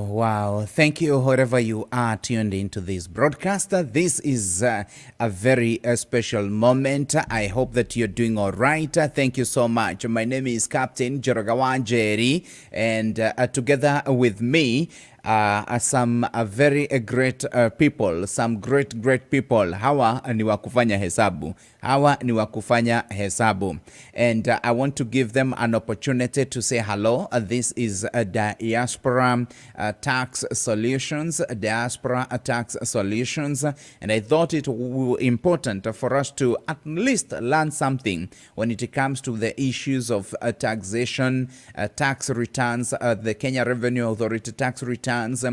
Wow. Thank you, wherever you are tuned into this broadcast. This is a very special moment. I hope that you're doing all right. Thank you so much. My name is Captain Joragawan Jerry, and together with me, some very great people, some great people. Hawa ni wakufanya hesabu. And I want to give them an opportunity to say hello. This is Diaspora Tax Solutions, Diaspora Tax Solutions. And I thought it was important for us to at least learn something when it comes to the issues of taxation, tax returns, the Kenya Revenue Authority tax returns,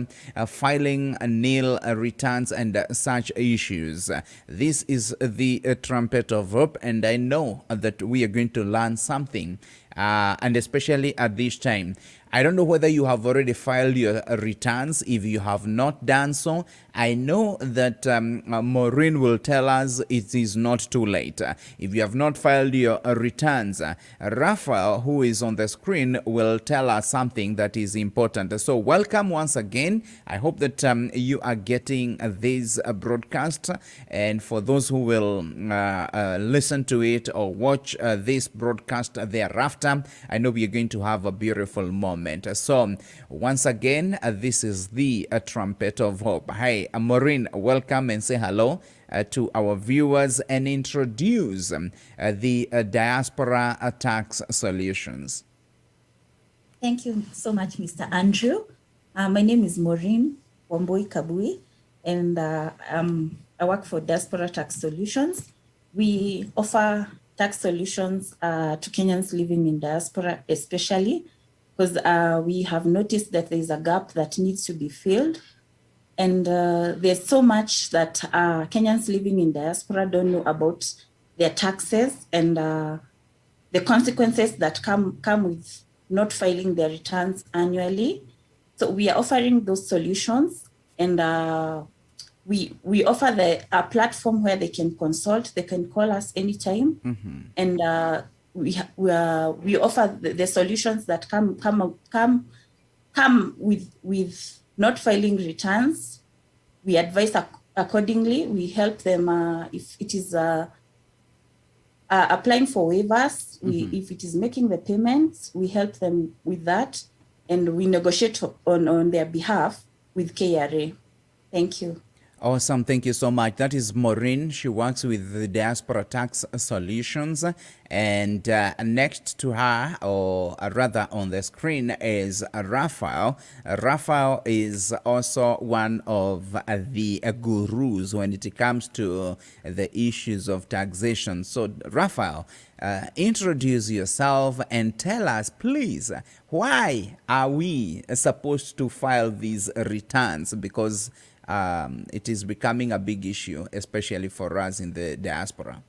filing nil returns, and such issues. This is the trumpet of hope, and I know that we are going to learn something, and especially at this time. I don't know whether you have already filed your returns. If you have not done so, I know that Maureen will tell us it is not too late. If you have not filed your returns, Raphael, who is on the screen, will tell us something that is important. So welcome once again. I hope that you are getting this broadcast. And for those who will listen to it or watch this broadcast thereafter, I know we are going to have a beautiful moment. So once again, this is the trumpet of hope. Hi, Maureen, welcome and say hello to our viewers and introduce the Diaspora Tax Solutions. Thank you so much, Mr. Andrew. My name is Maureen Wambui Kabui, and I work for Diaspora Tax Solutions. We offer tax solutions to Kenyans living in diaspora, especially because we have noticed that there is a gap that needs to be filled. And there's so much that Kenyans living in diaspora don't know about their taxes and the consequences that come with not filing their returns annually. So we are offering those solutions, and we offer a platform where they can consult. They can call us anytime, and we offer the solutions that come with not filing returns. We advise accordingly. We help them if it is applying for waivers. If it is making the payments, we help them with that, and we negotiate on their behalf with KRA. Thank you. Awesome. Thank you so much. That is Maureen. She works with the Diaspora Tax Solutions. And next to her, or rather on the screen, is Raphael. Raphael is also one of the gurus when it comes to the issues of taxation. So, Raphael, introduce yourself and tell us, please, why are we supposed to file these returns? Because it is becoming a big issue, especially for us in the diaspora.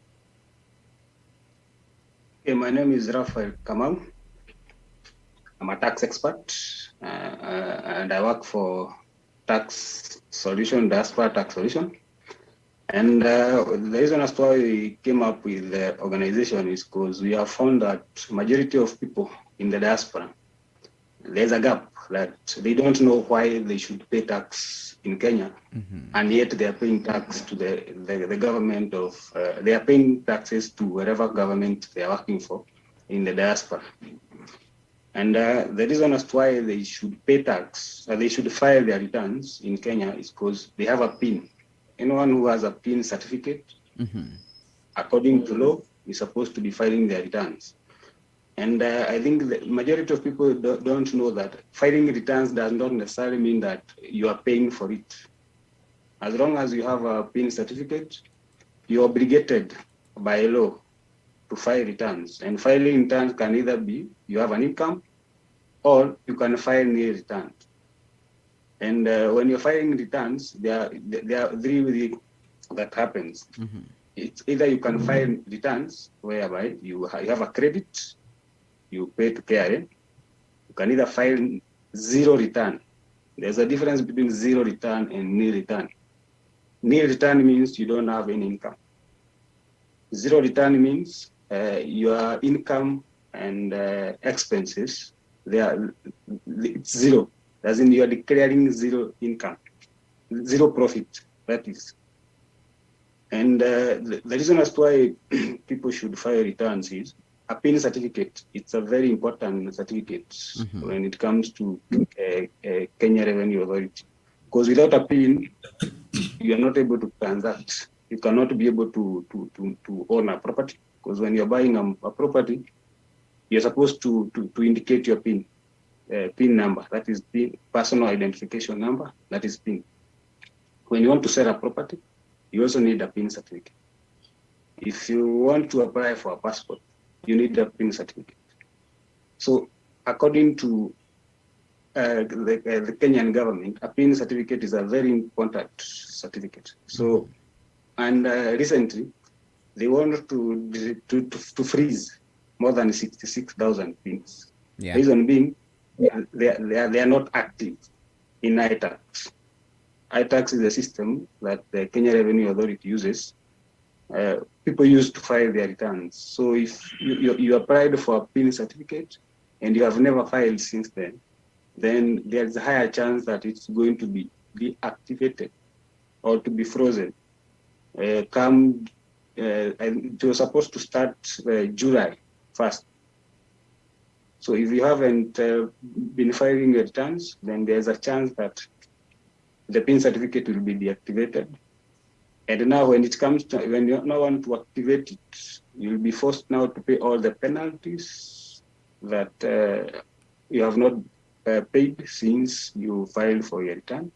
Okay, my name is Raphael Kamau. I'm a tax expert, and I work for Tax Solution, Diaspora Tax Solution. And the reason as to why we came up with the organization is because we have found that majority of people in the diaspora, there's a gap that they don't know why they should pay tax in Kenya, and yet they are paying tax to the government of, they are paying taxes to whatever government they are working for in the diaspora. And the reason as to why they should pay tax, they should file their returns in Kenya is because they have a PIN. Anyone who has a PIN certificate, according to law, is supposed to be filing their returns. And I think the majority of people don't know that filing returns does not necessarily mean that you are paying for it. As long as you have a PIN certificate, you're obligated by law to file returns. And filing returns can either be you have an income or you can file nil returns. And when you're filing returns, there are three ways that happens. It's either you can file returns whereby you have a credit, you pay to KRA. You can either file zero return. There's a difference between zero return and nil return. Nil return means you don't have any income. Zero return means your income and expenses, it's zero. As in you are declaring zero income, zero profit, that is. And the reason as to why people should file returns is a PIN certificate. It's a very important certificate when it comes to Kenya Revenue Authority. Because without a PIN, you are not able to transact. You cannot be able to own a property. Because when you're buying a property, you're supposed to indicate your PIN. PIN number, that is PIN, personal identification number, that is PIN. When you want to sell a property, you also need a PIN certificate. If you want to apply for a passport, you need a PIN certificate. So according to the Kenyan government, a PIN certificate is a very important certificate. So, and recently, they wanted to freeze more than 66,000 PINs. Yeah. Reason being, they are not active in iTax. iTax is a system that the Kenya Revenue Authority uses. People use to file their returns. So if you applied for a PIN certificate and you have never filed since then there's a higher chance that it's going to be deactivated or to be frozen. It was supposed to start July 1st. So if you haven't been filing your returns, then there's a chance that the PIN certificate will be deactivated. And now when it comes to, when you now want to activate it, you'll be forced now to pay all the penalties that you have not paid since you filed for your return.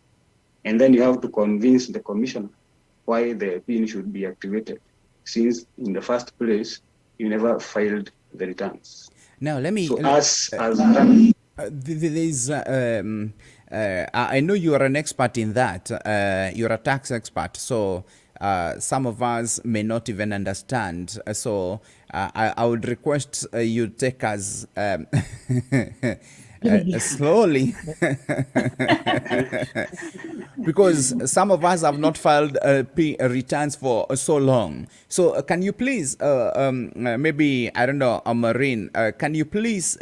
And then you have to convince the commissioner why the PIN should be activated, since in the first place, you never filed the returns. Now, let me... So I know you are an expert in that. You're a tax expert. So some of us may not even understand. So I would request you take us slowly. Because some of us have not filed returns for so long. So can you please, maybe, I don't know, Maureen, can you please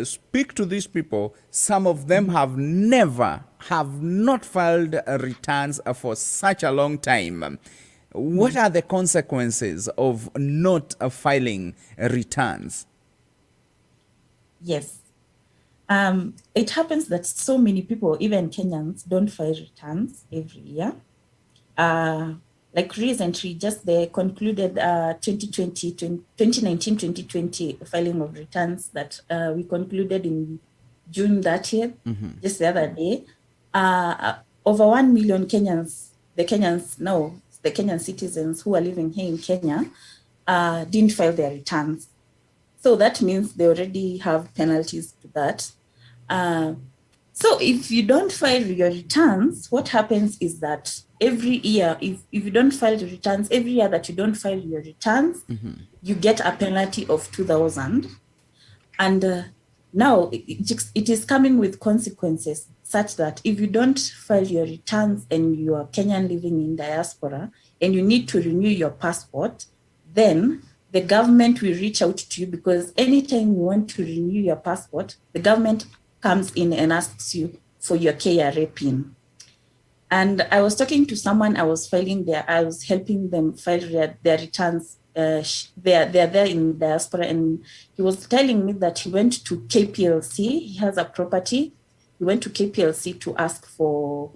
speak to these people? Some of them have not filed returns for such a long time. What are the consequences of not filing returns? Yes. It happens that so many people, even Kenyans, don't file returns every year. Like recently, just they concluded 2019-2020 filing of returns that we concluded in June 30th, just the other day. Over 1 million Kenyans, the Kenyan citizens who are living here in Kenya, didn't file their returns. So that means they already have penalties to that. So if you don't file your returns, what happens is that every year, if you don't file the returns, every year that you don't file your returns, you get a penalty of 2,000. And now it is coming with consequences such that if you don't file your returns and you are Kenyan living in diaspora and you need to renew your passport, then the government will reach out to you, because anytime you want to renew your passport, the government comes in and asks you for your KRA PIN. And I was talking to someone, I was helping them file their returns. They're there in diaspora, and he was telling me that he went to KPLC. He has a property. He went to KPLC to ask for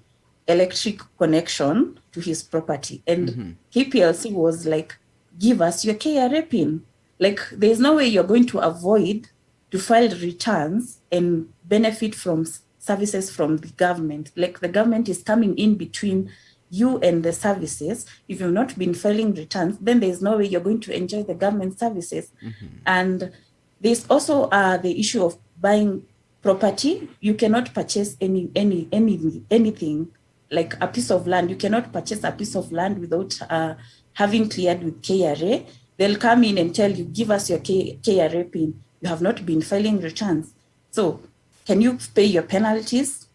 electric connection to his property. And KPLC was like, give us your KRA PIN. Like, there's no way you're going to avoid to file returns and benefit from services from the government. Like, the government is coming in between you and the services. If you've not been filing returns, then there's no way you're going to enjoy the government services. And there's also the issue of buying property, you cannot purchase anything like a piece of land. You cannot purchase a piece of land without having cleared with KRA. They'll come in and tell you, give us your KRA PIN. You have not been filing returns. So can you pay your penalties?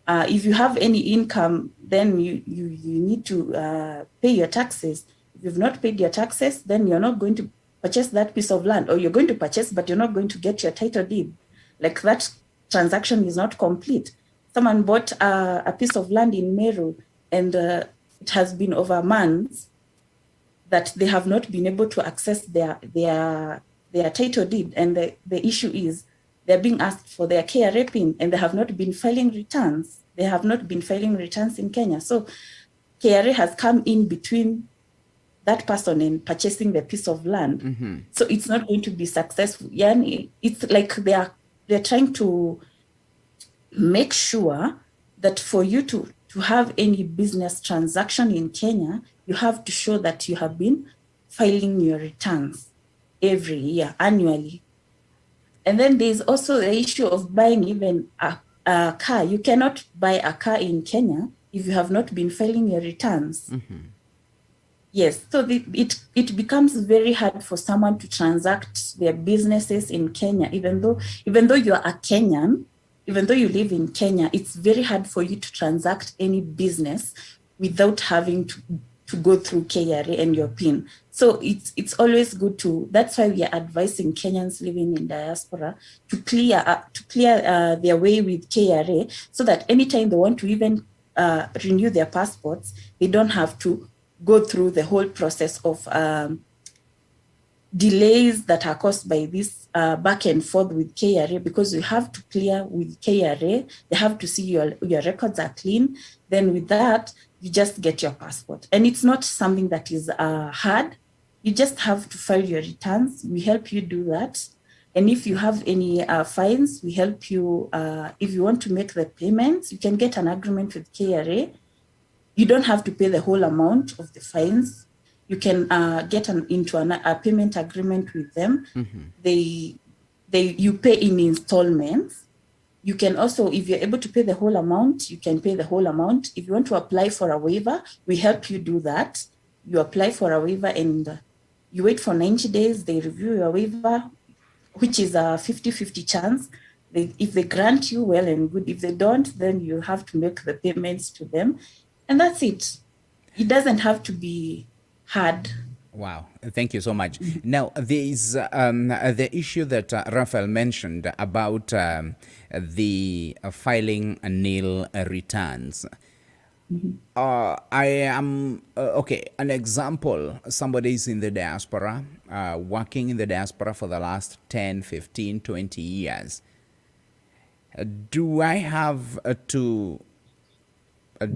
If you have any income, then you need to pay your taxes. If you've not paid your taxes, then you're not going to purchase that piece of land, or you're going to purchase, but you're not going to get your title deed. Like that transaction is not complete. Someone bought a piece of land in Meru, and it has been over months that they have not been able to access their title deed. And the issue is they're being asked for their KRA PIN, and they have not been filing returns. They have not been filing returns in Kenya. So KRA has come in between that person and purchasing the piece of land. Mm-hmm. So it's not going to be successful. Yani, it's like they're trying to make sure that for you to have any business transaction in Kenya, you have to show that you have been filing your returns every year, annually. And then there's also the issue of buying even a car. You cannot buy a car in Kenya if you have not been filing your returns. Mm-hmm. Yes, so it becomes very hard for someone to transact their businesses in Kenya, even though you are a Kenyan, even though you live in Kenya, it's very hard for you to transact any business without having to go through KRA and your PIN. So it's always good to. That's why we are advising Kenyans living in diaspora to clear their way with KRA, so that anytime they want to even renew their passports, they don't have to go through the whole process of delays that are caused by this back and forth with KRA, because you have to clear with KRA. They have to see your records are clean. Then with that, you just get your passport. And it's not something that is hard. You just have to file your returns. We help you do that. And if you have any fines, we help you. If you want to make the payments, you can get an agreement with KRA. You don't have to pay the whole amount of the fines. You can get into a payment agreement with them. Mm-hmm. You pay in installments. You can also, if you're able to pay the whole amount, you can pay the whole amount. If you want to apply for a waiver, we help you do that. You apply for a waiver and you wait for 90 days. They review your waiver, which is a 50-50 chance. If they grant you, well and good. If they don't, then you have to make the payments to them. And that's it. It doesn't have to be hard. Wow, thank you so much. Now, there is the issue that Raphael mentioned about the filing nil returns. Mm-hmm. I am, okay, an example, somebody is in the diaspora, working in the diaspora for the last 10, 15, 20 years. Do I have to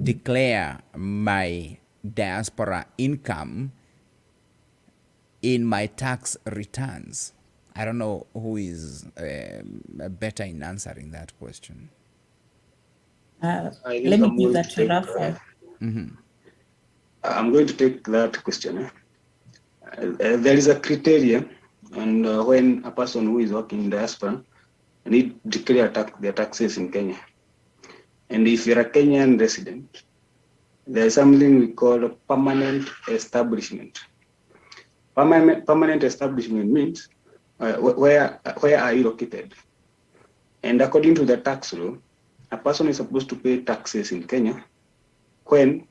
declare my diaspora income in my tax returns? I don't know who is better in answering that question. Let me give that to Raphael. I'm going to take that question. There is a criteria, and when a person who is working in diaspora need to declare their taxes in Kenya. And if you're a Kenyan resident, there is something we call a permanent establishment. Permanent establishment means where are you located? And according to the tax law, a person is supposed to pay taxes in Kenya when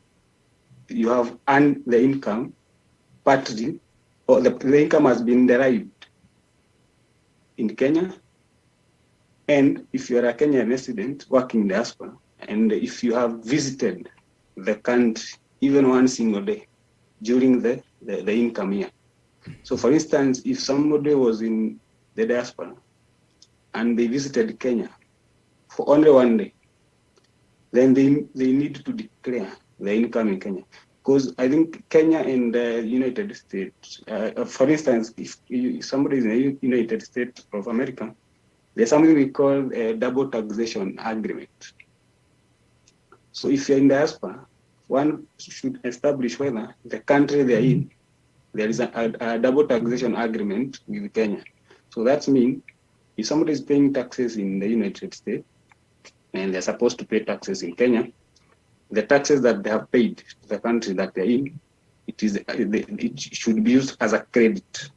you have earned the income partly, or the income has been derived in Kenya. And if you are a Kenyan resident working in diaspora, and if you have visited the country even one single day during the income year. So for instance, if somebody was in the diaspora and they visited Kenya for only one day, then they need to declare the income in Kenya. Because I think Kenya and the United States, for instance, if somebody is in the United States of America, there's something we call a double taxation agreement. So if you're in diaspora, one should establish whether the country they're in, there is a double taxation agreement with Kenya. So that means If somebody is paying taxes in the United States and they're supposed to pay taxes in Kenya, the taxes that they have paid to the country that they're in, it should be used as a credit.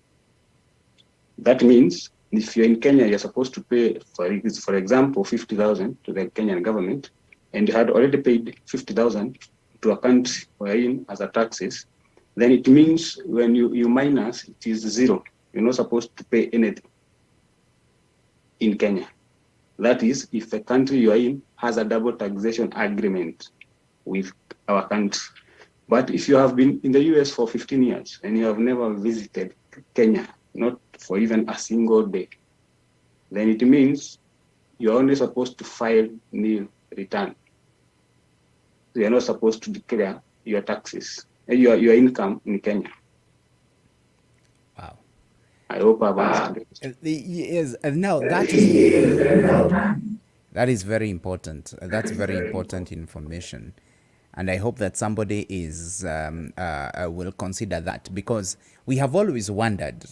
That means if you're in Kenya, you're supposed to pay, for example, 50,000 to the Kenyan government, and you had already paid 50,000 to a country you're in as a taxes, then it means when you minus, it is zero. You're not supposed to pay anything in Kenya. That is, if the country you are in has a double taxation agreement with our country. But if you have been in the US for 15 years and you have never visited Kenya, not for even a single day, then it means you're only supposed to file nil return. You're not supposed to declare your taxes, your income in Kenya. Wow. I hope I've answered it. Yes, no, that is very important. That's very important information. And I hope that somebody will consider that, because we have always wondered,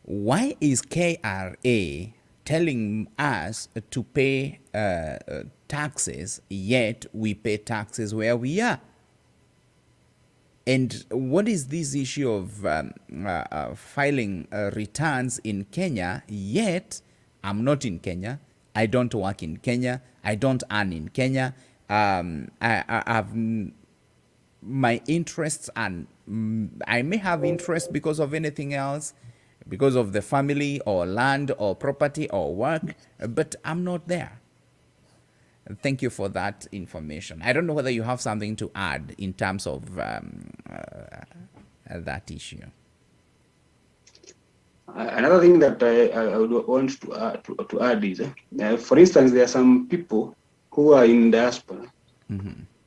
why is KRA telling us to pay taxes, yet we pay taxes where we are? And what is this issue of filing returns in Kenya, yet I'm not in Kenya, I don't work in Kenya, I don't earn in Kenya, I have my interests, and I may have interest because of anything else, because of the family or land or property or work, but I'm not there. Thank you for that information. I don't know whether you have something to add in terms of that issue. Another thing that I would want to add is, for instance, there are some people who are in diaspora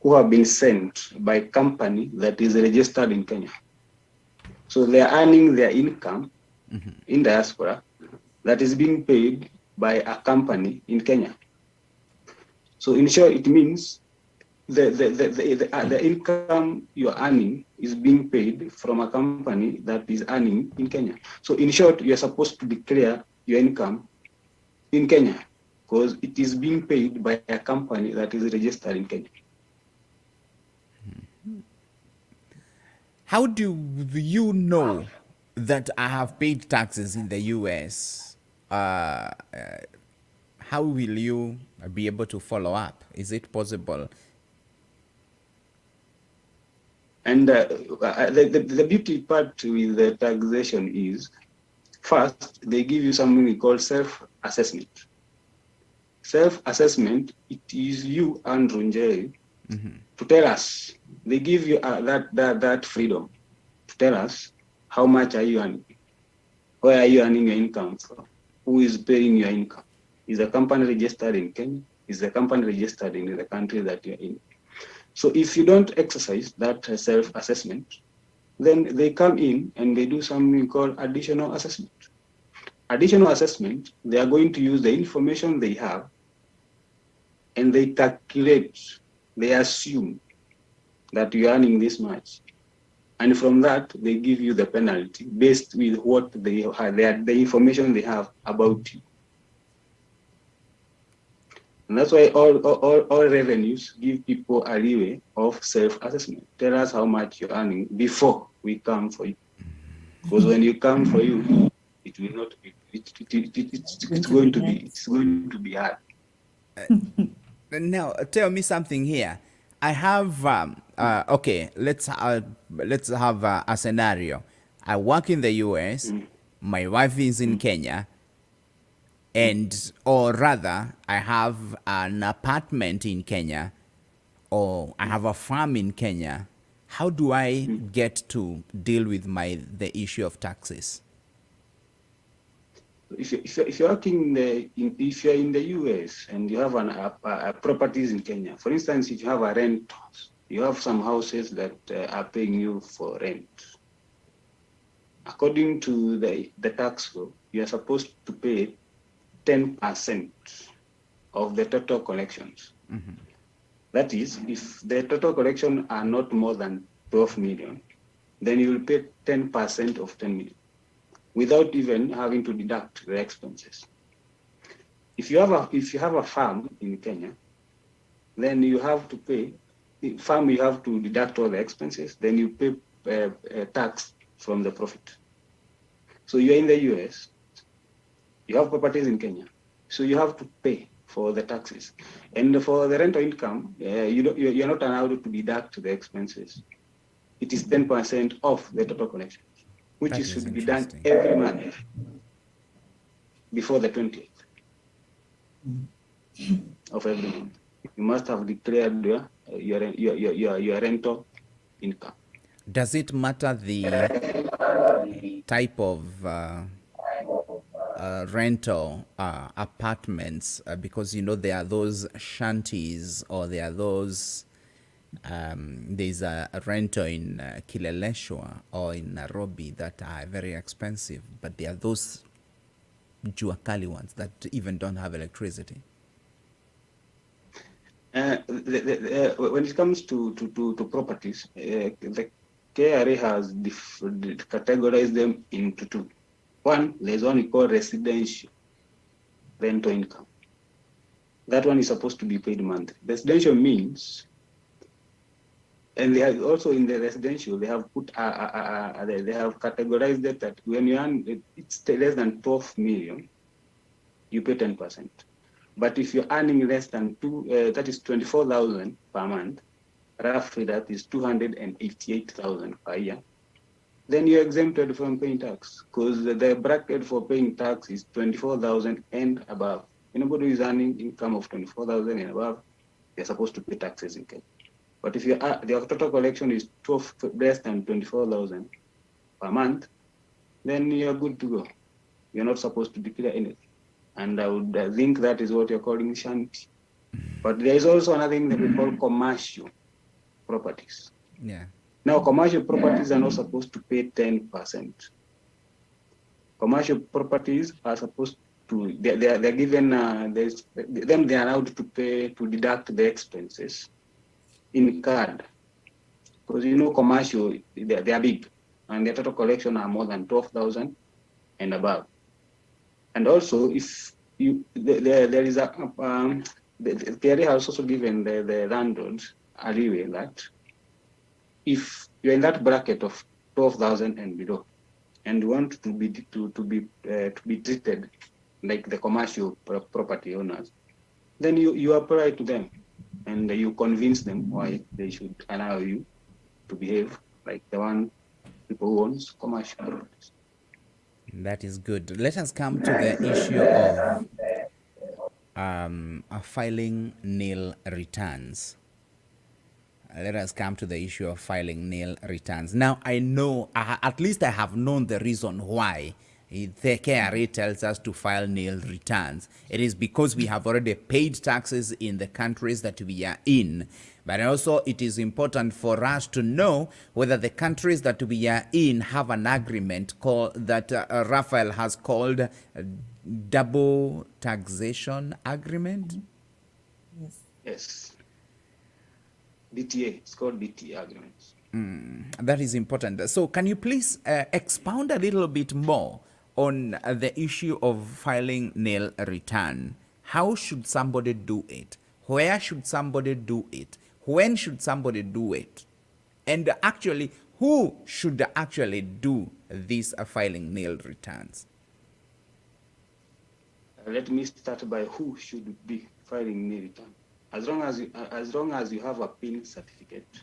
who have been sent by a company that is registered in Kenya. So they are earning their income in diaspora that is being paid by a company in Kenya. So in short, it means the income you're earning is being paid from a company that is earning in Kenya. So in short, you're supposed to declare your income in Kenya because it is being paid by a company that is registered in Kenya. How do you know that I have paid taxes in the US? How will you be able to follow up? Is it possible? And the beauty part with the taxation is, first, they give you something we call self-assessment. Self-assessment, it is you, Andrew Njeri, to tell us. They give you that freedom to tell us how much are you earning, where are you earning your income from, who is paying your income. Is the company registered in Kenya? Is the company registered in the country that you're in? So if you don't exercise that self-assessment, then they come in and they do something called additional assessment. Additional assessment, they are going to use the information they have and they calculate, they assume that you're earning this much. And from that, they give you the penalty based with what they have, the information they have about you. And that's why all revenues give people a leeway of self-assessment. Tell us how much you're earning before we come for you. Because when you come for you, it will not be. It's going to be hard. Now, tell me something here. I have okay. Let's have a scenario. I work in the US. My wife is in Kenya. And, or rather, I have an apartment in Kenya, or I have a farm in Kenya. How do I get to deal with the issue of taxes? If you're working if you're in the US and you have properties in Kenya, for instance, if you have a rent, you have some houses that are paying you for rent. According to the tax law, you are supposed to pay 10% of the total collections. That is, if the total collection are not more than 12 million, then you will pay 10% of 10 million without even having to deduct the expenses. If you have a farm in Kenya, then you have to pay. The farm, you have to deduct all the expenses. Then you pay tax from the profit. So you're in the US. You have properties in Kenya, so you have to pay for the taxes. And for the rental income, you're not allowed to deduct the expenses. It is 10% of the total collection, which should be done every month before the 20th of every month. You must have declared your rental income. Does it matter the type of rental apartments? Because, you know, there are those shanties, or there are those, there's a rental in Kileleshwa or in Nairobi that are very expensive, but there are those Juakali ones that even don't have electricity. When it comes to properties, the KRA has categorized them into two. One, there's one we call residential rental income. That one is supposed to be paid monthly. Residential means, and they have also in the residential, they have put they have categorized it that when you earn it's less than 12 million, you pay 10%. But if you're earning less than that is 24,000 per month, roughly that is 288,000 per year, then you're exempted from paying tax, because the bracket for paying tax is 24,000 and above. Anybody who is earning income of 24,000 and above, they're supposed to pay taxes in Kenya. But if your total collection is less than 24,000 per month, then you're good to go. You're not supposed to declare anything. And I would think that is what you're calling shanty. But there is also another thing that we call commercial properties. Yeah. Now, commercial properties are not supposed to pay 10%. Commercial properties are supposed to, they're given, then they're allowed to pay, to deduct the expenses in card. Because, you know, commercial, they are big, and their total collection are more than 12,000 and above. And also, if there is a, the KRA has also given the landlords a leeway that if you're in that bracket of 12,000 and below, and want to be treated like the commercial property owners, then you apply to them, and you convince them why they should allow you to behave like the one people who owns commercial properties. That is good. Let us come to the issue of filing nil returns. Let us come to the issue of filing nil returns. Now, I know, at least I have known the reason why the KRA tells us to file nil returns. It is because we have already paid taxes in the countries that we are in. But also, it is important for us to know whether the countries that we are in have an agreement that Raphael has called a double taxation agreement. Yes. Yes. DTA, it's called DTA agreements. That is important. So can you please expound a little bit more on the issue of filing nil return? How should somebody do it? Where should somebody do it? When should somebody do it? And actually, who should actually do these filing nil returns? Let me start by who should be filing nil return. As long as you have a PIN certificate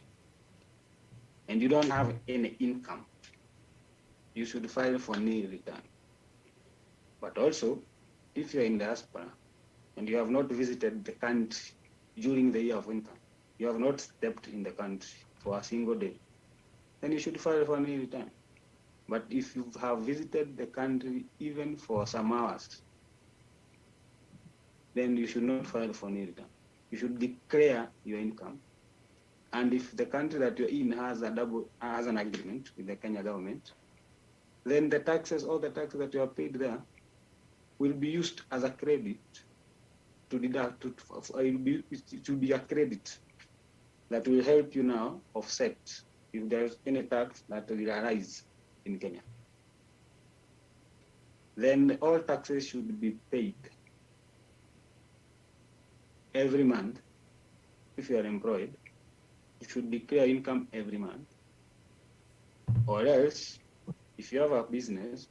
and you don't have any income, you should file for nil return. But also, if you're in diaspora and you have not visited the country during the year of income, you have not stepped in the country for a single day, then you should file for nil return. But if you have visited the country even for some hours, then you should not file for nil return. You should declare your income. And if the country that you're in has an agreement with the Kenya government, then the taxes, all the taxes that you have paid there will be used as a credit to deduct. It will be a credit that will help you now offset if there's any tax that will arise in Kenya. Then all taxes should be paid every month. If you are employed, you should declare income every month. Or else, if you have a business,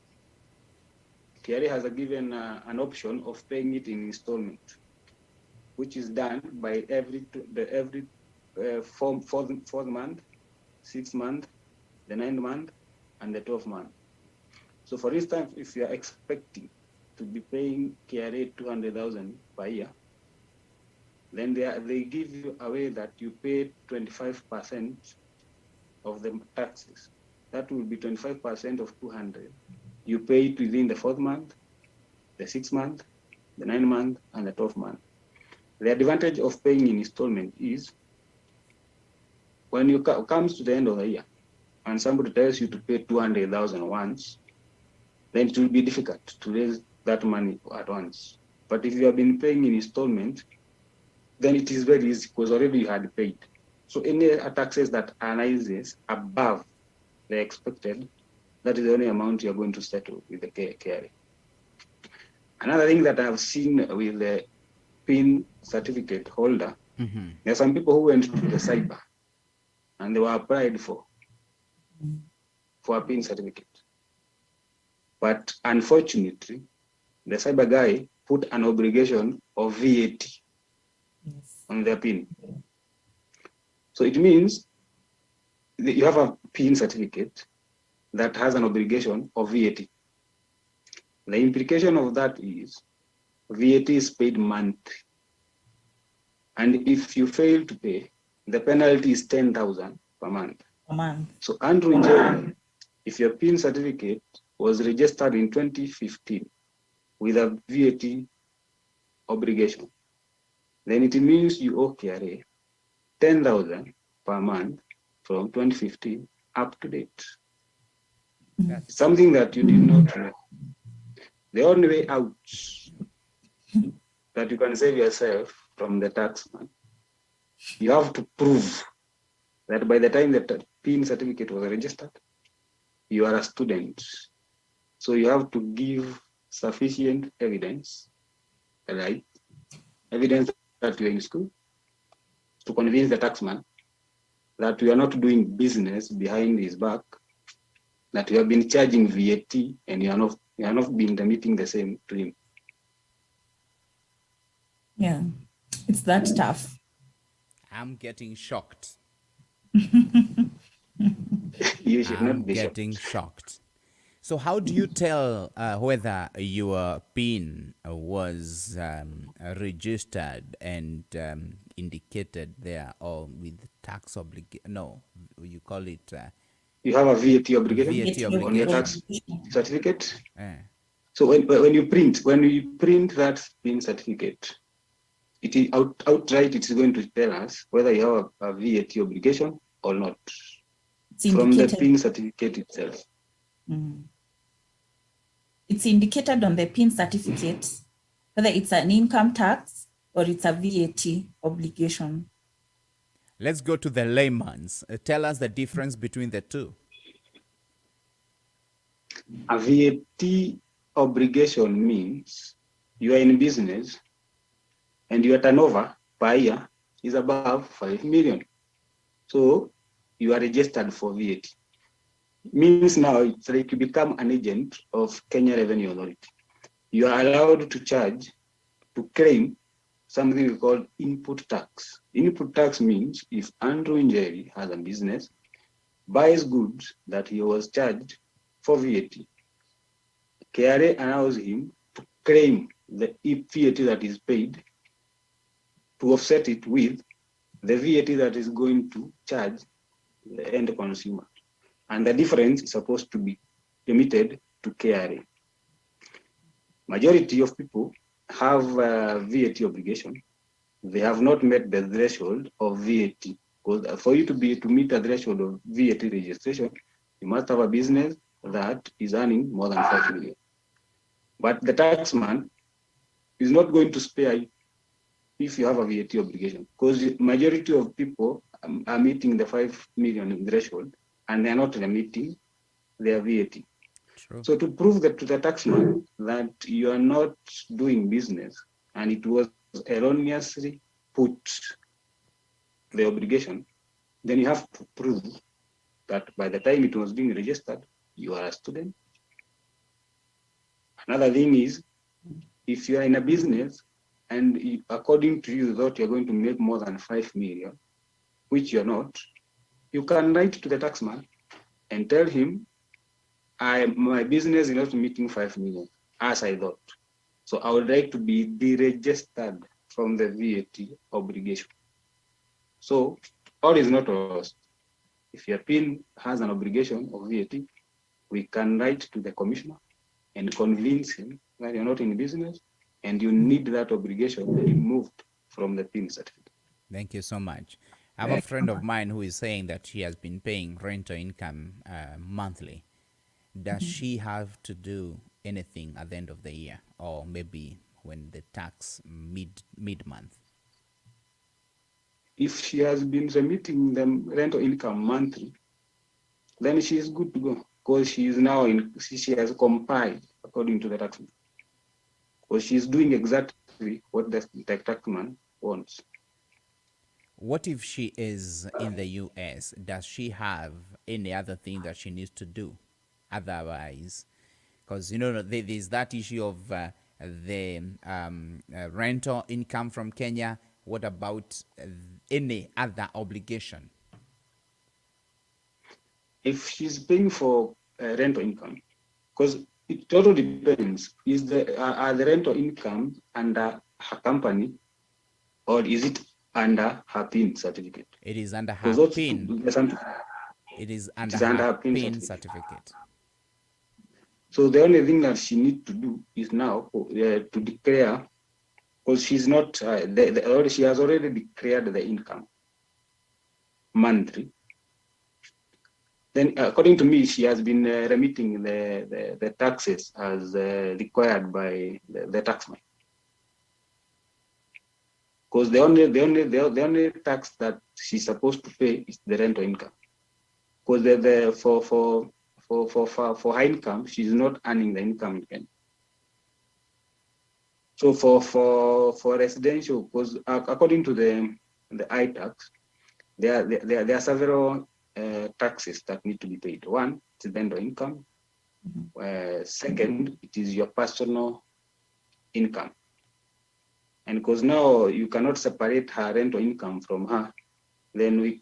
KRA has given an option of paying it in installment, which is done by every fourth month, 6th month, the 9th month, and the 12th month. So for instance, if you are expecting to be paying KRA 200,000 per year, then they give you a way that you pay 25% of the taxes. That will be 25% of 200. You pay it within the 4th month, the 6th month, the 9th month, and the 12th month. The advantage of paying in installment is when you comes to the end of the year and somebody tells you to pay 200,000 once, then it will be difficult to raise that money at once. But if you have been paying in installment, then it is very easy because already you had paid. So any taxes that arises above the expected, that is the only amount you're going to settle with the KRA. Another thing that I've seen with the PIN certificate holder, there are some people who went to the cyber and they were applied for a PIN certificate. But unfortunately, the cyber guy put an obligation of VAT on their PIN. So it means that you have a PIN certificate that has an obligation of VAT. The implication of that is VAT is paid monthly. And if you fail to pay, the penalty is 10,000 per month. So Andrew Njeri, if your PIN certificate was registered in 2015 with a VAT obligation, then it means you owe KRA 10,000 per month from 2015 up to date. That's something that you did not know. The only way out that you can save yourself from the taxman, you have to prove that by the time the PIN certificate was registered, you are a student. So you have to give sufficient evidence, right? Evidence that you're in school to convince the taxman that we are not doing business behind his back, that we have been charging VAT and you are not been remitting the same to him. Yeah, it's that tough. I'm getting shocked. You should not I'm be getting shocked. So how do you tell whether your PIN was registered and indicated there, or with tax obligation? No, you call it... you have a VAT obligation, VAT on your tax certificate. So when you print that PIN certificate, it is outright it's going to tell us whether you have a VAT obligation or not from the PIN certificate itself. It's indicated on the PIN certificate whether it's an income tax or it's a VAT obligation. Let's go to the layman's. Tell us the difference between the two. A VAT obligation means you are in business and your turnover per year is above 5 million. So you are registered for VAT. Means now it's like you become an agent of Kenya Revenue Authority. You are allowed to charge, to claim something we call input tax. Input tax means if Andrew Njeri has a business, buys goods that he was charged for VAT, KRA allows him to claim the VAT that is paid to offset it with the VAT that is going to charge the end consumer. And the difference is supposed to be remitted to KRA. Majority of people have VAT obligation. They have not met the threshold of VAT. Because for you to meet the threshold of VAT registration, you must have a business that is earning more than 5 million. But the taxman is not going to spare you if you have a VAT obligation, because the majority of people are meeting the 5 million threshold and they're not remitting their VAT. True. So to prove that to the taxman that you are not doing business and it was erroneously put the obligation, then you have to prove that by the time it was being registered, you are a student. Another thing is, if you are in a business and according to you thought you're going to make more than 5 million, which you're not, you can write to the taxman and tell him, my business is not meeting 5 million as I thought. So I would like to be deregistered from the VAT obligation. So all is not lost. If your PIN has an obligation of VAT, we can write to the commissioner and convince him that you're not in business and you need that obligation removed from the PIN certificate. Thank you so much. I have a friend of mine who is saying that she has been paying rental income monthly. Does she have to do anything at the end of the year, or maybe when the tax mid-month? If she has been remitting the rental income monthly, then she is good to go, because she is now she has complied according to the tax, because she is doing exactly what the taxman wants. What if she is in the US? Does she have any other thing that she needs to do otherwise? Because, there's that issue of the rental income from Kenya. What about any other obligation? If she's paying for rental income, because it totally depends, are the rental income under her company, or is it under her PIN certificate? It is under her PIN. It is under her PIN certificate. So the only thing that she needs to do is now to declare, because she's not, she has already declared the income monthly. Then, according to me, she has been remitting the taxes as required by the taxman. Because the only tax that she's supposed to pay is the rental income. Because for high income, she's not earning the income in Kenya. So for residential, because according to the iTax, there are several taxes that need to be paid. One, it's the rental income. Second, it is your personal income. And because now you cannot separate her rental income from her, then we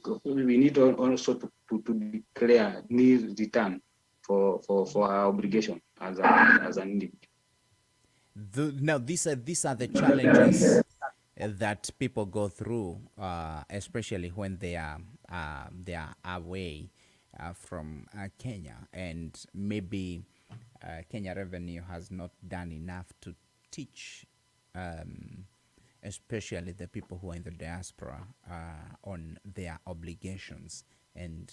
need also to declare nil return for her obligation as an individual. Now, these are the challenges that people go through, especially when they are away from Kenya, and maybe Kenya Revenue has not done enough to teach, especially the people who are in the diaspora, on their obligations, and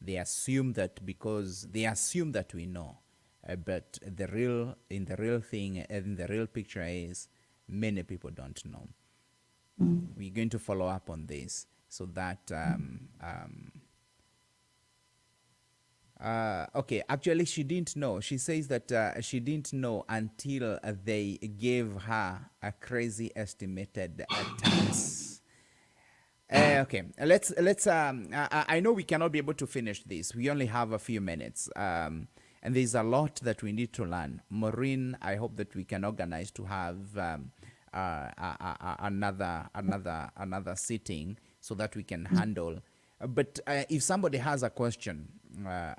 they assume that we know. But the real picture is many people don't know. We're going to follow up on this so that okay, actually she didn't know. She says that she didn't know until they gave her a crazy estimated tax. Okay, let's I know we cannot be able to finish this. We only have a few minutes. And there's a lot that we need to learn. Maureen, I hope that we can organize to have another sitting so that we can handle. But if somebody has a question,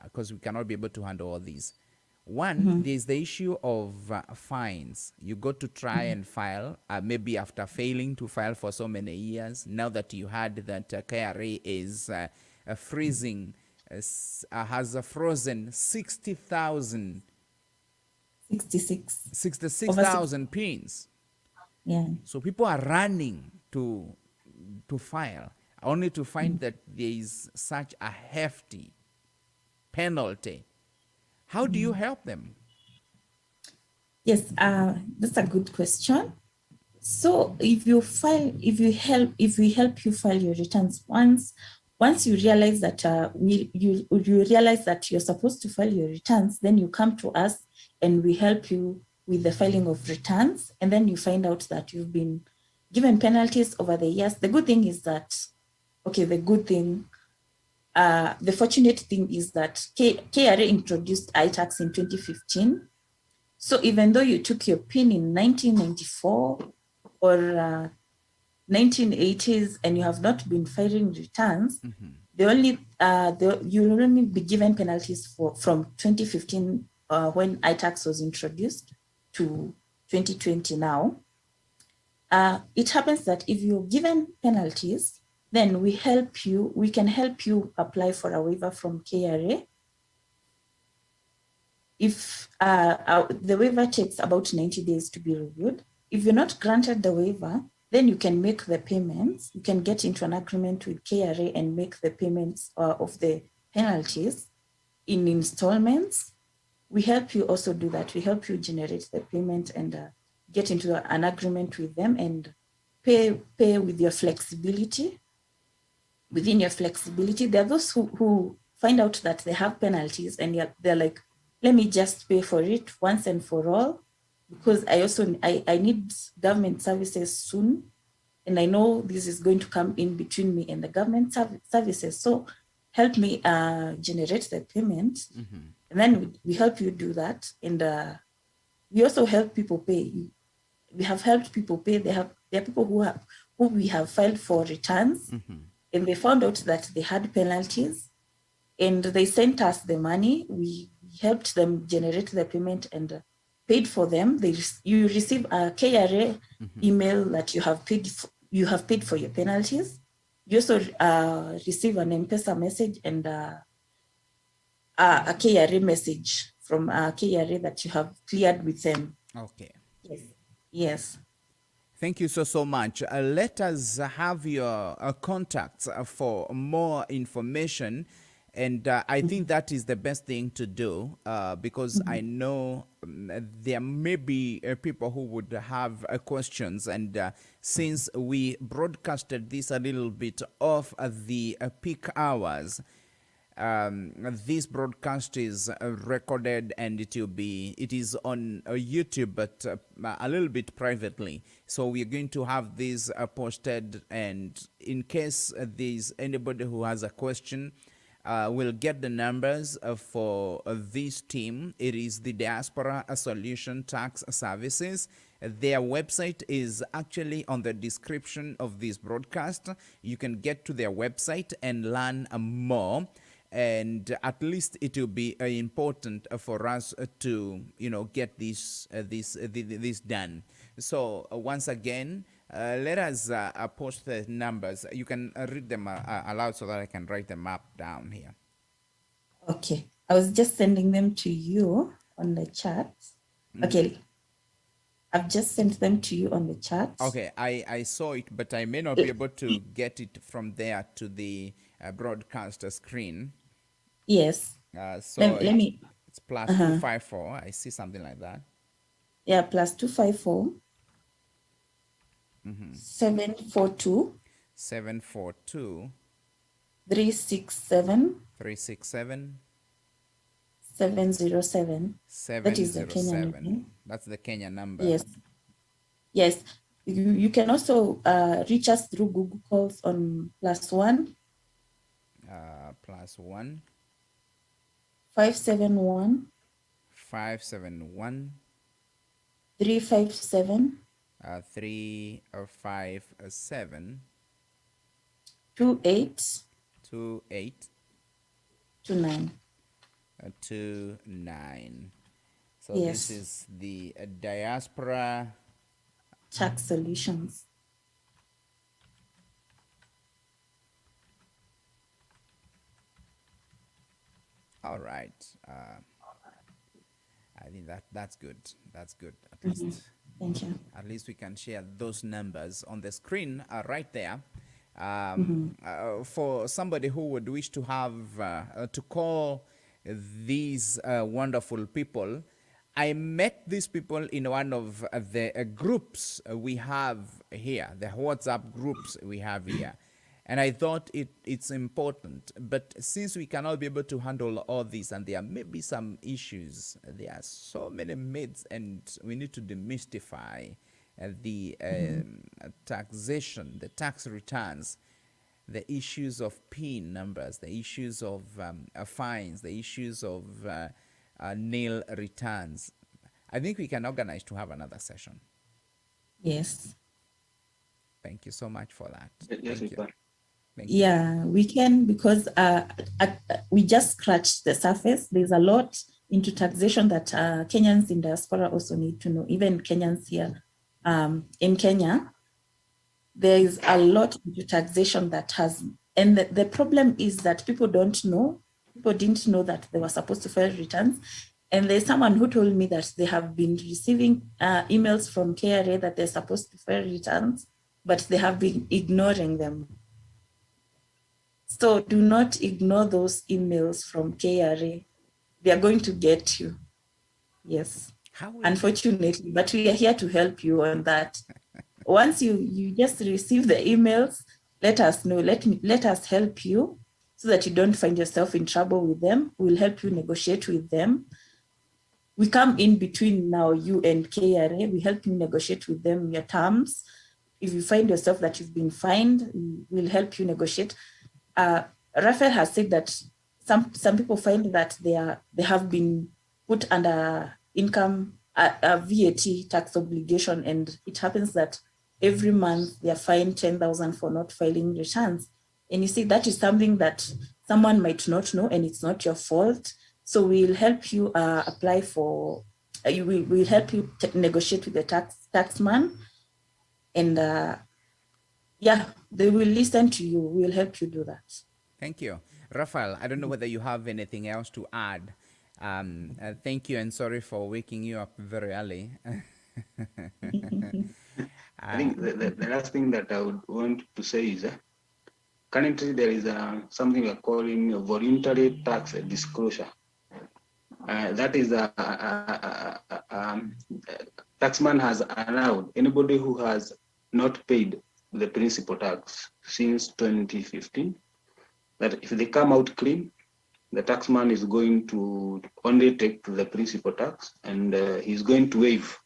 because we cannot be able to handle all these. One, there's the issue of fines. You go to try and file, maybe after failing to file for so many years. Now that you had that KRA is freezing, has frozen 66,000 pins. Yeah. So people are running to file, only to find that there is such a hefty penalty. How do you help them? Yes, that's a good question. So if we help you file your returns once you realize that you realize that you're supposed to file your returns, then you come to us and we help you with the filing of returns, and then you find out that you've been given penalties over the years. The good thing is that, the fortunate thing is that KRA introduced iTax in 2015. So even though you took your PIN in 1994 or 1980s and you have not been filing returns, you'll only be given penalties from 2015 when iTax was introduced to 2020 now. It happens that if you're given penalties, then we can help you apply for a waiver from KRA. If the waiver takes about 90 days to be reviewed. If you're not granted the waiver, then you can make the payments. You can get into an agreement with KRA and make the payments of the penalties in installments. We help you also do that. We help you generate the payment and get into an agreement with them and pay with your flexibility. Within your flexibility, there are those who find out that they have penalties and they're like, let me just pay for it once and for all, because I need government services soon. And I know this is going to come in between me and the government services. So help me generate the payment. And then we help you do that. And we also help people pay. We have helped people pay. There are people who we have filed for returns and they found out that they had penalties and they sent us the money. We helped them generate the payment and paid for them. You receive a KRA email that you have paid for your penalties. You also receive an M-Pesa message and a KRA message from KRA that you have cleared with them. Okay. Yes. Thank you so much. Let us have your contacts for more information. And I think that is the best thing to do because I know there may be people who would have questions. And since we broadcasted this a little bit off the peak hours, this broadcast is recorded and it is on YouTube, but a little bit privately. So we're going to have this posted, and in case there's anybody who has a question, we'll get the numbers for this team. It is the Diaspora Solutions TAX Services. Their website is actually on the description of this broadcast. You can get to their website and learn more. And at least it will be important for us to, get this done. So once again, let us post the numbers. You can read them aloud so that I can write them up down here. Okay. I was just sending them to you on the chat. Okay. I've just sent them to you on the chat. Okay. I saw it, but I may not be able to get it from there to the broadcast screen. Yes. So let me. It's plus 254. I see something like that. Yeah, plus 254. 742. 367. 707. That is the Kenyan number. That's the Kenyan number. Yes. You can also reach us through Google Calls on +1. +1. 571. 571. 357. 357. 28. 29. 29. So this is the Diaspora Tax Solutions. All right. I think that's good. That's good. At least. Thank you. At least we can share those numbers on the screen right there. For somebody who would wish to have to call these wonderful people, I met these people in one of the groups we have here, the WhatsApp groups we have here. And I thought it's important. But since we cannot be able to handle all this, and there may be some issues, there are so many myths, and we need to demystify the taxation, the tax returns, the issues of PIN numbers, the issues of fines, the issues of nil returns. I think we can organize to have another session. Yes. Thank you so much for that. Yes, Thank we you. can. Thank you. Yeah, we can, because we just scratched the surface. There's a lot into taxation that Kenyans in diaspora also need to know, even Kenyans here in Kenya. There is a lot into taxation that has, and the problem is that people don't know. People didn't know that they were supposed to file returns. And there's someone who told me that they have been receiving emails from KRA that they're supposed to file returns, but they have been ignoring them. So do not ignore those emails from KRA. They are going to get you. Yes, unfortunately, but we are here to help you on that. Once you just receive the emails, let us know. Let us help you so that you don't find yourself in trouble with them. We'll help you negotiate with them. We come in between now, you and KRA. We help you negotiate with them your terms. If you find yourself that you've been fined, we'll help you negotiate. Raphael has said that some people find that they have been put under income a VAT tax obligation, and it happens that every month they are fined 10,000 for not filing returns. And you see, that is something that someone might not know, and it's not your fault. So we'll help you apply for. We'll help you negotiate with the taxman, and yeah, they will listen to you. We'll help you do that. Thank you. Raphael, I don't know whether you have anything else to add. Thank you, and sorry for waking you up very early. I think the last thing that I would want to say is currently there is something we are calling a voluntary tax disclosure. That is taxman has allowed anybody who has not paid the principal tax since 2015, that if they come out clean, the taxman is going to only take the principal tax, and he's going to waive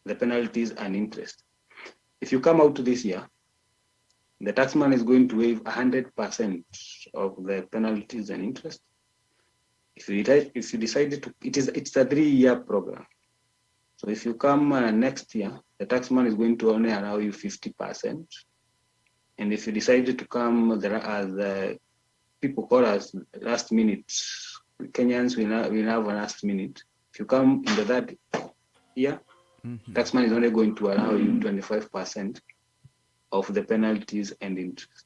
the penalties and interest. If you come out this year, the taxman is going to waive 100% of the penalties and interest. If you decided to, it's a 3-year program. So if you come next year, the taxman is going to only allow you 50%. And if you decided to come there as people call us last minute, Kenyans will have a last minute. If you come into that year, taxman is only going to allow you 25% of the penalties and interest.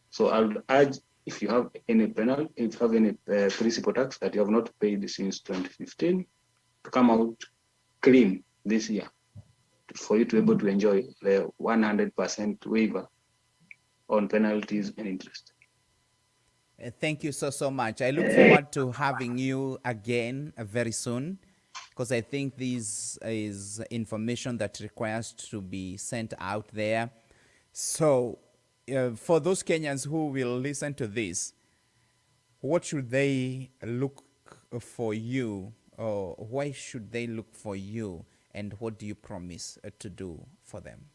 So I would urge, if you have any penalty, if you have any principal tax that you have not paid since 2015, to come out clean this year for you to be able to enjoy the 100% waiver on penalties and interest. Thank you so much. I look forward to having you again very soon, because I think this is information that requires to be sent out there. So for those Kenyans who will listen to this, what should they look for you, or why should they look for you, and what do you promise to do for them?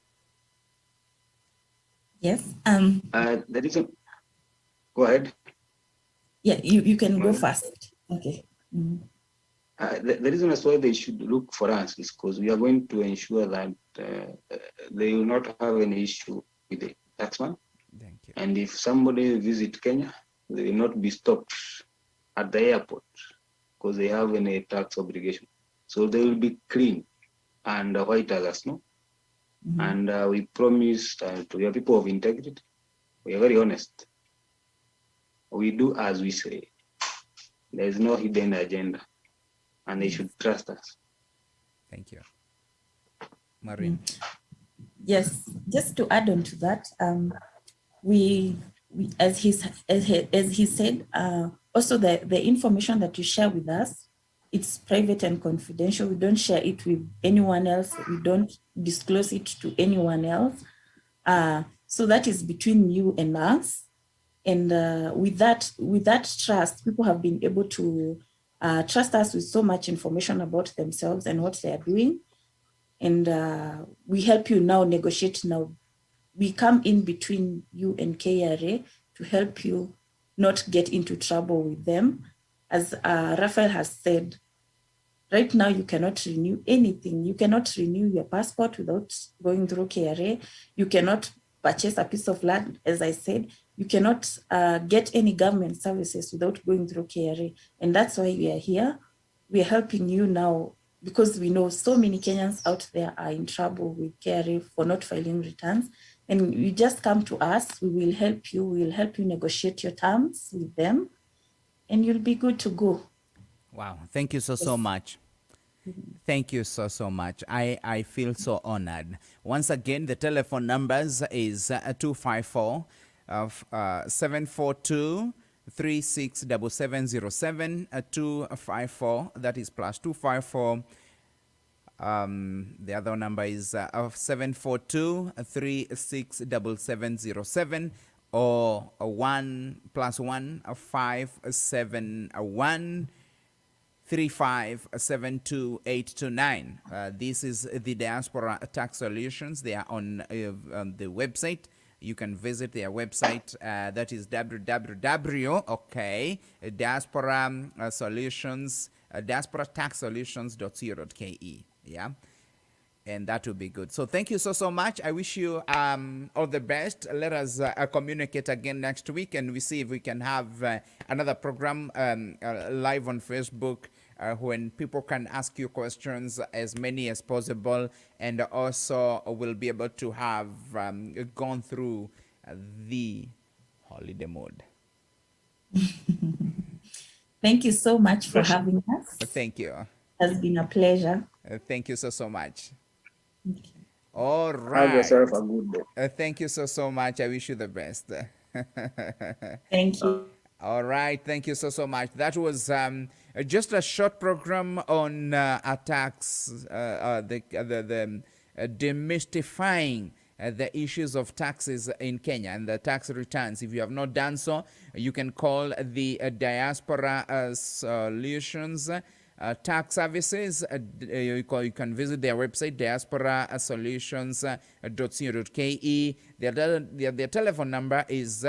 Yes. The reason, go ahead. Yeah, you can go first. Okay. The reason as why they should look for us is because we are going to ensure that they will not have any issue with the taxman. Thank you. And if somebody visit Kenya, they will not be stopped at the airport because they have any tax obligation. So they will be clean and white as snow. And we promise to be people of integrity. We are very honest. We do as we say. There is no hidden agenda, and they should trust us. Thank you. Maureen. Yes, just to add on to that, we as he said, also the information that you share with us, it's private and confidential. We don't share it with anyone else. We don't disclose it to anyone else. So that is between you and us. And with that trust, people have been able to trust us with so much information about themselves and what they are doing. And we help you now negotiate now. We come in between you and KRA to help you not get into trouble with them. As Raphael has said, right now you cannot renew anything. You cannot renew your passport without going through KRA. You cannot purchase a piece of land, as I said. You cannot get any government services without going through KRA. And that's why we are here. We are helping you now because we know so many Kenyans out there are in trouble with KRA for not filing returns. And you just come to us, we will help you. We will help you negotiate your terms with them, and you'll be good to go. Wow. Thank you so much. Thank you so much. I feel so honored. Once again, the telephone numbers is 254 742 367707 254. That is plus 254. The other number is 742 367707 or 1 plus 1 571 3572829. This is the Diaspora Tax Solutions. They are on the website. You can visit their website. That is Diaspora Solutions, Diaspora Tax Solutions.co.ke. Yeah. And that will be good. So thank you so much. I wish you all the best. Let us communicate again next week, and we see if we can have another program live on Facebook when people can ask you questions, as many as possible, and also we'll be able to have gone through the holiday mode. Thank you so much for having us. Thank you. It has been a pleasure. Thank you so much. All right. Have yourself a good day. Thank you so much. I wish you the best. Thank you. All right. Thank you so much. That was just a short program on tax, demystifying the issues of taxes in Kenya and the tax returns. If you have not done so, you can call the Diaspora Solutions Tax Services. You can visit their website, Diaspora Solutions.co.ke. Their telephone number is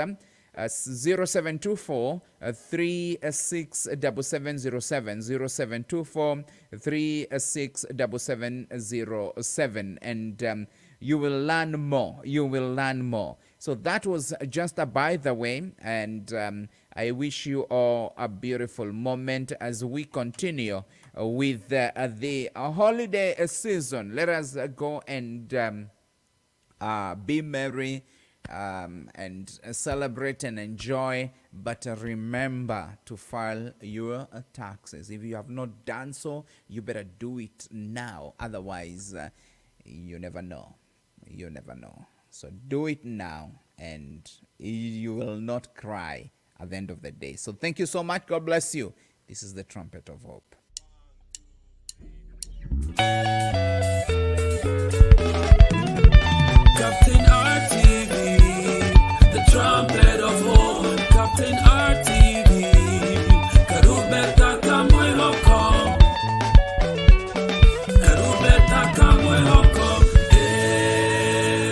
0724 367707, 0724 367707, and you will learn more. You will learn more. So that was just a by the way, and I wish you all a beautiful moment as we continue with the holiday season. Let us go and be merry and celebrate and enjoy, but remember to file your taxes. If you have not done so, you better do it now. Otherwise, you never know. You never know. So do it now, and you will not cry at the end of the day. So thank you so much. God bless you. This is the Trumpet of Hope.